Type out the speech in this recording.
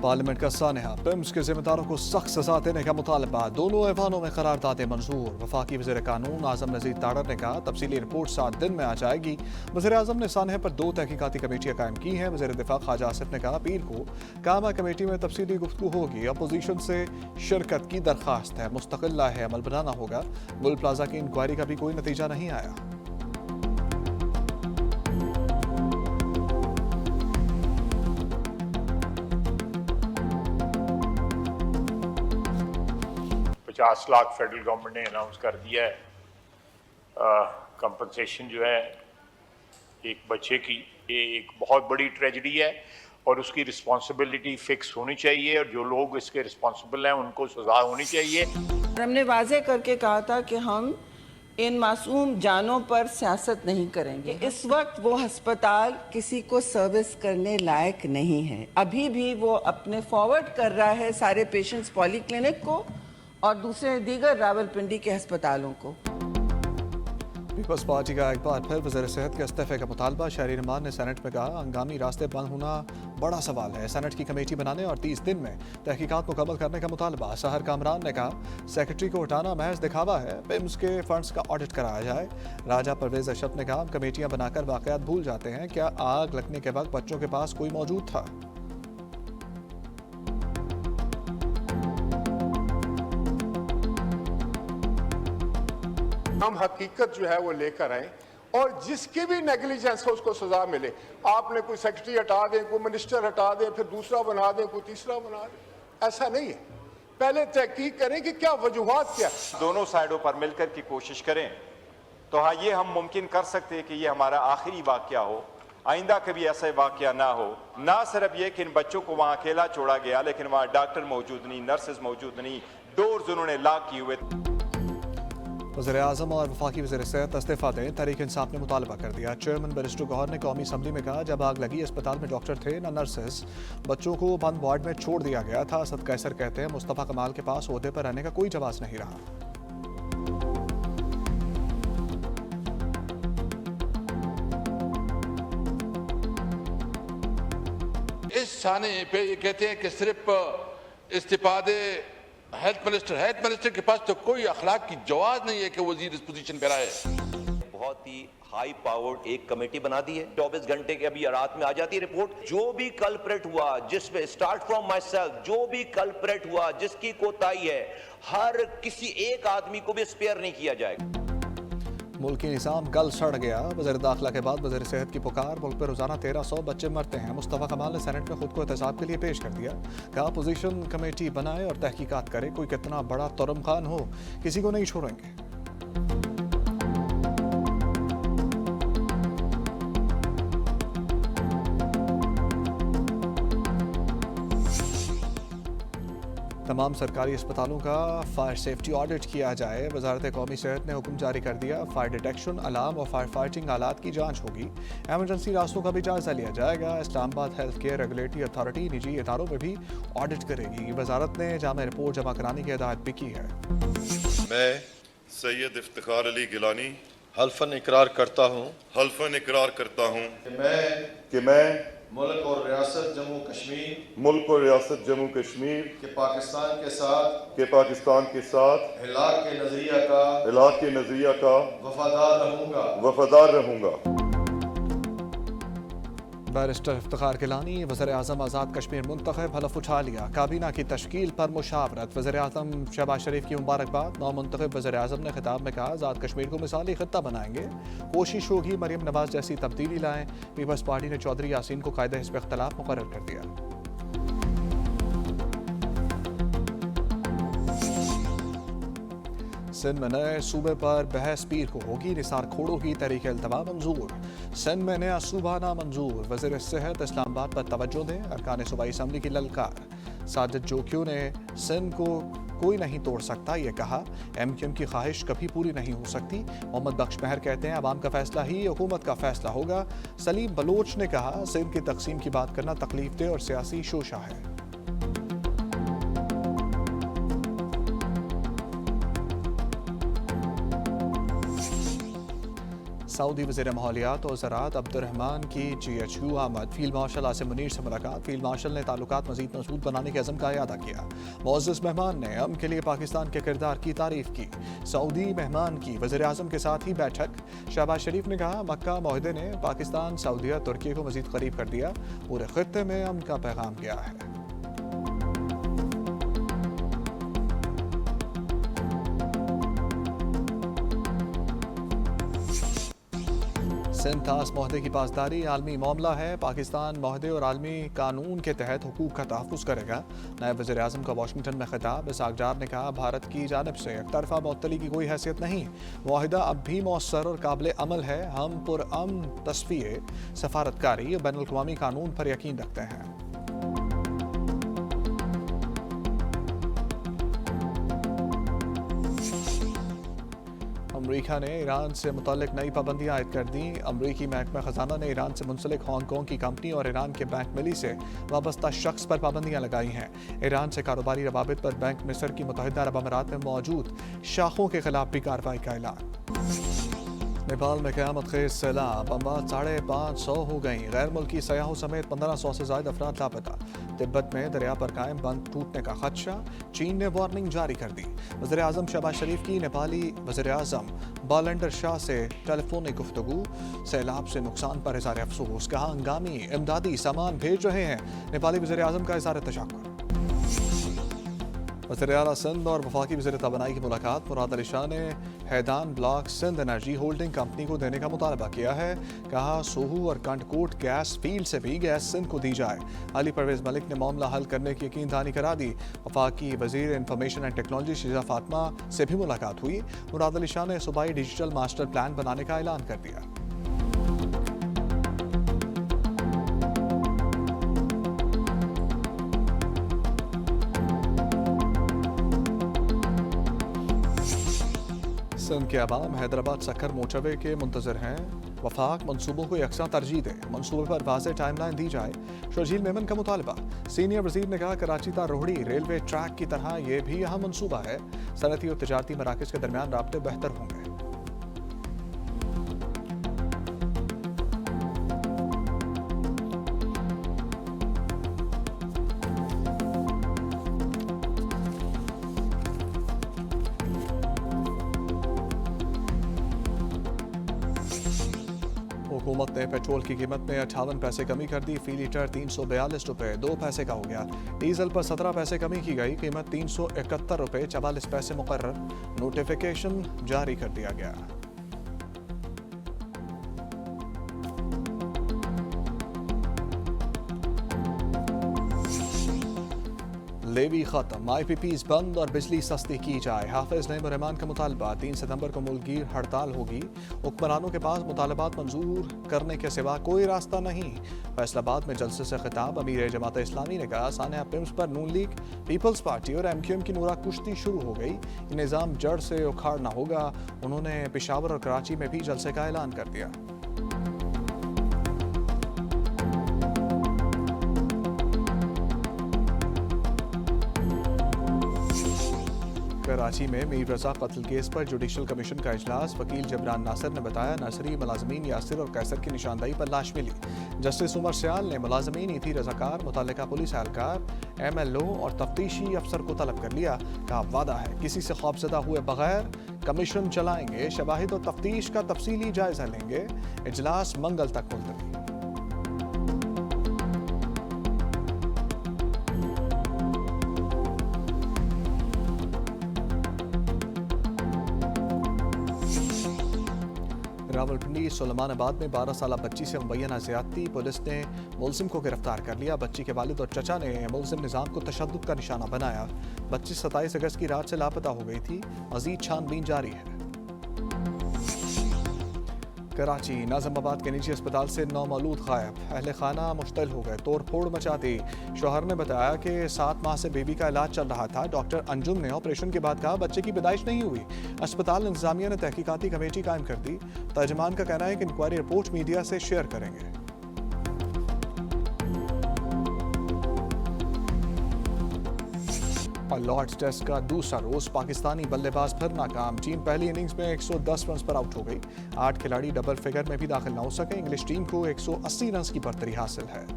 Parliament का सानहा, PIMS के जिम्मेदारों को सख्त सजा देने का मुतालबा, दोनों ऐवानों में करारदादें मंजूर। वफाकी वज़ीर कानून आजम नज़ीर तारर ने कहा तफसीली रिपोर्ट 7 दिन में आ जाएगी। वज़ीर आजम ने सानहे पर 2 तहकीकाती कमेटियाँ कायम की हैं। वज़ीर दिफा ख्वाजा आसिफ ने कहा पीर को कामा कमेटी में तफसीली गुफ्तगू होगी। अपोजिशन से शिरकत की दरख्वास्त है, मुस्तकिल लाहे अमल बनाना होगा। गुल प्लाजा की इंक्वायरी का भी कोई नतीजा नहीं आया। $50 लाख फेडरल गवर्नमेंट ने अनाउंस कर दिया है कंपनसेशन जो है एक बच्चे की। ये एक बहुत बड़ी ट्रेजेडी है और उसकी रिस्पॉन्सिबिलिटी फिक्स होनी चाहिए और जो लोग इसके रिस्पॉन्सिबल हैं उनको सजा होनी चाहिए। हमने वाजे करके कहा था कि हम इन मासूम जानों पर सियासत नहीं करेंगे। इस वक्त वो अस्पताल किसी को सर्विस करने लायक नहीं है। अभी भी वो अपने फॉरवर्ड कर रहा है सारे पेशेंट्स पॉली क्लिनिक को और दूसरे दीगर रावलपिंडी के अस्पतालों को। पीपल्स पार्टी का एक बार फिर वज़ीर सेहत के इस्तीफे का मुतालबा। शहरी नुमान ने सेनेट में कहा हंगामी रास्ते बंद होना बड़ा सवाल है। सेनेट की कमेटी बनाने और 30 दिन में तहकीकात मुकम्मल करने का मुतालबा। सहर कामरान ने कहा सेक्रेटरी को हटाना महज दिखावा है, पिम्स के फंड्स का ऑडिट कराया जाए। राजा परवेज अशरफ ने कहा कमेटियां बनाकर वाकयात भूल जाते हैं, क्या आग लगने के वक्त बच्चों के पास कोई मौजूद था? हम हकीकत जो है वो लेकर आए और जिसकी भी नेग्लिजेंस हो उसको सजा मिले। आपने कोई सेक्रेटरी हटा दें, कोई मिनिस्टर हटा दें, फिर दूसरा बना दें, कोई तीसरा बना दें, ऐसा नहीं है। पहले तहकीक करें कि क्या वजूहात क्या। दोनों साइडों पर मिलकर की कोशिश करें तो हाँ, ये हम मुमकिन कर सकते हैं कि ये हमारा आखिरी वाकया हो, आइंदा कभी ऐसा वाकया ना हो। ना सिर्फ ये कि इन बच्चों को वहाँ अकेला छोड़ा गया, लेकिन वहाँ डॉक्टर मौजूद नहीं, नर्सेज मौजूद नहीं, डोर्स उन्होंने लॉक किए हुए। वज़ीर आज़म और वफाकी वज़ीर सेहत इस्तीफा दें, तहरीक इंसाफ ने मुतालबा कर दिया। चेयरमैन बैरिस्टर गौहर ने कौमी असम्बली में कहा जब आग लगी अस्पताल में डॉक्टर थे न नर्सेस, बच्चों को बंद वार्ड में छोड़ दिया गया था। असद कैसर कहते हैं मुस्तफ़ा कमाल के पास ओहदे पर रहने का कोई जवाब नहीं रहा। इस थाने पे ये कहते हैं कि सिर्फ इस्तीफा दे हेल्थ मिनिस्टर के पास तो कोई अखलाक की जवाब नहीं है कि वजीर इस पोजीशन पर आए। बहुत ही हाई पावर्ड एक कमेटी बना दी है, 24 घंटे के अभी रात में आ जाती है रिपोर्ट। जो भी कल्प्रेट हुआ, जिसमें स्टार्ट फ्रॉम माई सेल्फ, जो भी कल्प्रेट हुआ, जिसकी कोताही है, हर किसी एक आदमी को भी स्पेयर नहीं किया जाएगा। मुल्की निज़ाम गल सड़ गया। वज़ीर दाखिला के बाद वज़ीर सेहत की पुकार। मुल्क पर रोजाना 1300 बच्चे मरते हैं। मुस्तफ़ा कमाल ने सेनेट में खुद को एहतसाब के लिए पेश कर दिया। कहा अपोजिशन कमेटी बनाए और तहकीकात करे, कोई कितना बड़ा तुरम खान हो किसी को नहीं छोड़ेंगे। तमाम सरकारी अस्पतालों का फायर सेफ्टी ऑडिट किया जाए। वजारत कौमी सेहत ने हुक्म जारी कर दिया। फायर डिटेक्शन, अलार्म और फायर फाइटिंग आलात की जांच होगी। एमरजेंसी रास्तों का भी जायजा लिया जाएगा। Islamabad health care regulatory authority निजी इदारों में भी ऑडिट करेगी। वजारत ने जामे रिपोर्ट जमा कराने की हिदायत भी की है। मैं सैयद इफ्तिखार अली गिलानी हल्फन इकरार करता हूँ कि मैं मुल्क और रियासत जम्मू कश्मीर के पाकिस्तान के साथ इलाक़ के नज़रिया का वफादार रहूँगा। बैरिस्टर इफ्तिखार गिलानी। वज़ीर आज़म आज़ाद कश्मीर मुंतखब, हलफ उठा लिया। काबीना की तश्कील पर मुशावरत। वज़ीर आज़म शहबाज शरीफ की मुबारकबाद। नौ मुंतखब वज़ीर आज़म ने खिताब में कहा आज़ाद कश्मीर को मिसाली खित्ता बनाएंगे। कोशिश होगी मरियम नवाज जैसी तब्दीली लाएं। पीपल्स पार्टी ने चौधरी यासीन को कायदे हिस्ब इख्तिलाफ मुकर्रर कर दिया। सिंध में नए सूबे पर बहस पीर को होगी। निसार खोड़ों की तहरीक अल्तवा मंजूर। सिंध में नया सूबा नामंजूर। वज़ीर सेहत इस्लामाबाद पर तवज्जो दें, अरकान सूबाई असम्बली की ललकार। साजिद जोकियों ने सिंध को कोई नहीं तोड़ सकता ये कहा। MQM की ख्वाहिश कभी पूरी नहीं हो सकती। मोहम्मद बख्श महर कहते हैं अवाम का फैसला ही हुकूमत का फैसला होगा। सलीम बलोच ने कहा सिंध की तकसीम की बात करना तकलीफ दे और सियासी शोशा है। सऊदी वज़ीर माहौलियात और ज़राअत अब्दुर्रहमान की GHQ आमद। फील्ड मार्शल आसिम मुनीर से मुलाकात। फील्ड मार्शल ने ताल्लुकात मज़ीद मजबूत बनाने के अज़म का इयादा किया। मुअज़्ज़ज़ मेहमान ने अमन के लिए पाकिस्तान के किरदार की तारीफ की। सऊदी मेहमान की वज़ीर आज़म के साथ ही बैठक। शहबाज शरीफ ने कहा, मक्का मुआहदे ने पाकिस्तान, सऊदीया, तुर्की को मज़ीद करीब कर दिया। पूरे खित्ते में अमन का पैगाम गया है। सिंध तास मुआहदे की पासदारी आलमी मामला है। पाकिस्तान मुआहदे और आलमी कानून के तहत हुकूक का तहफ़्फ़ुज़ करेगा। नायब वज़ीर आज़म का वाशिंगटन में खिताब। इसहाक़ डार ने कहा, भारत की जानिब से एकतरफ़ा मुअत्तली की कोई हैसियत नहीं। मुआहिदा अब भी मौसर और काबिल अमल है। हम पुरअमन तस्फ़िये, सफारतकारी और बैनुल-अक़वामी कानून पर यकीन रखते हैं। अमरीका ने ईरान से मुतल्लिक नई पाबंदियां आयद कर दी। अमरीकी महकमा ख़ज़ाना ने ईरान से मुंसलिक हांगकॉन्ग की कंपनी और ईरान के बैंक मिली से वाबस्ता शख्स पर पाबंदियां लगाई हैं। ईरान से कारोबारी रवाबित पर बैंक मिस्र की मुत्तहिदा अरब अमारात में मौजूद शाखों के खिलाफ भी कार्रवाई का ऐलान। नेपाल में क़यामत खेज सैलाब, अमवात 550 हो गई। गैर मुल्की सयाहों समेत 1500 से ज़ायद अफराद लापता। तिब्बत में दरिया पर कायम बंद टूटने का खदशा। चीन ने वार्निंग जारी कर दी। वज़ीर आज़म शहबाज शरीफ की नेपाली वज़ीर आज़म बालेंडर शाह से टेलीफोनिक गुफ्तगू। सैलाब से नुकसान पर इज़हार अफसोस। कहा, हंगामी इमदादी सामान भेज रहे हैं। नेपाली वज़ीर आज़म का इज़हार तशक्कुर। वज़ीर आला सिंध और वफाकी वज़ीर तवानाई की मुलाकात। मुराद अली शाह ने हैदान block Sindh energy holding company को देने का मुतालबा किया है। कहा, सोहू और कंटकोट गैस फील्ड से भी गैस सिंध को दी जाए। अली परवेज़ मलिक ने मामला हल करने की यकीन दहानी करा दी। वफाकी वज़ीर information and technology Sheeza Fatima से भी मुलाकात हुई। मुराद अली शाह ने सूबाई डिजिटल मास्टर प्लान बनाने का ऐलान कर दिया। सिंध के अवाम हैदराबाद सक्कर मोटरवे के मुंतज़र हैं। वफाक मनसूबों को यकसा तरजीह दे। मनसूबे पर वाज़ेह टाइमलाइन दी जाए। शर्जील मेमन का मुतालबा। सीनियर वज़ीर ने कहा, कराची ता रोहड़ी रेलवे ट्रैक की तरह ये भी अहम मनसूबा है। सनती और तजारती मराकज़ के दरमियान राब्ते बेहतर होंगे। हुकूमत ने पेट्रोल की कीमत में 58 पैसे कमी कर दी। फी लीटर 342 रुपये 2 पैसे का हो गया। डीजल पर 17 पैसे कमी की गई। कीमत 371 रुपये 44 पैसे मुकर्रर। नोटिफिकेशन जारी कर दिया गया। लेवी खत्म, IPPs बंद और बिजली सस्ती की जाए। हाफिज नईम रहमान का मुतालबा। 3 सितंबर को मुल्कगीर हड़ताल होगी। हुक्मरानों के पास मुतालबात मंजूर करने के सिवा कोई रास्ता नहीं। फैसलाबाद में जलसे से खिताब। अमीर जमात इस्लामी ने कहा, सानिया पिम्स पर नून लीग, पीपल्स पार्टी और MQM की नूरा कुश्ती शुरू हो गई। निज़ाम जड़ से उखाड़ना होगा। उन्होंने पेशावर और कराची में भी जलसे का ऐलान कर दिया। कराची में मीर रजा कत्ल केस पर जुडिशल कमीशन का इजलास। वकील जबरान नासिर ने बताया, नर्सरी मुलाजमीन यासिर और कैसर की निशानदाही पर लाश मिली। जस्टिस उमर सयाल ने मुलाजमीन इथी रजाकार, मुतल्लिका पुलिस एहलकार, MLO और तफ्तीशी अफसर को तलब कर लिया। कहा, वादा है किसी से खौफजदा हुए बगैर कमीशन चलाएंगे। शवाहिद और तफ्तीश का तफसीली जायजा लेंगे। इजलास मंगल तक मुलतवी। रावलपिंडी सुलेमानाबाद में 12 साल बच्ची से मुबैना ज्यादती। पुलिस ने मुलजिम को गिरफ्तार कर लिया। बच्ची के वालिद और चचा ने मुलजिम निज़ाम को तशद्दुद का निशाना बनाया। बच्ची 27 अगस्त की रात से लापता हो गई थी। मज़ीद छानबीन जारी है। कराची नाज़िमाबाद के निजी अस्पताल से नौमौलूद गायब। अहले खाना मुश्तिल हो गए, तोड़ फोड़ मचा दी। शोहर ने बताया कि 7 माह से बेबी का इलाज चल रहा था। डॉक्टर अंजुम ने ऑपरेशन के बाद कहा, बच्चे की पैदाइश नहीं हुई। अस्पताल इंतजामिया ने तहकीकाती कमेटी कायम कर दी। तर्जमान का कहना है कि इंक्वायरी रिपोर्ट मीडिया से शेयर करेंगे। और लॉर्ड्स टेस्ट का दूसरा रोज पाकिस्तानी बल्लेबाज फिर नाकाम। टीम पहली इनिंग्स में 110 रन पर आउट हो गई। 8 खिलाड़ी डबल फिगर में भी दाखिल न हो सके। इंग्लिश टीम को 180 रन की बढ़तरी हासिल है।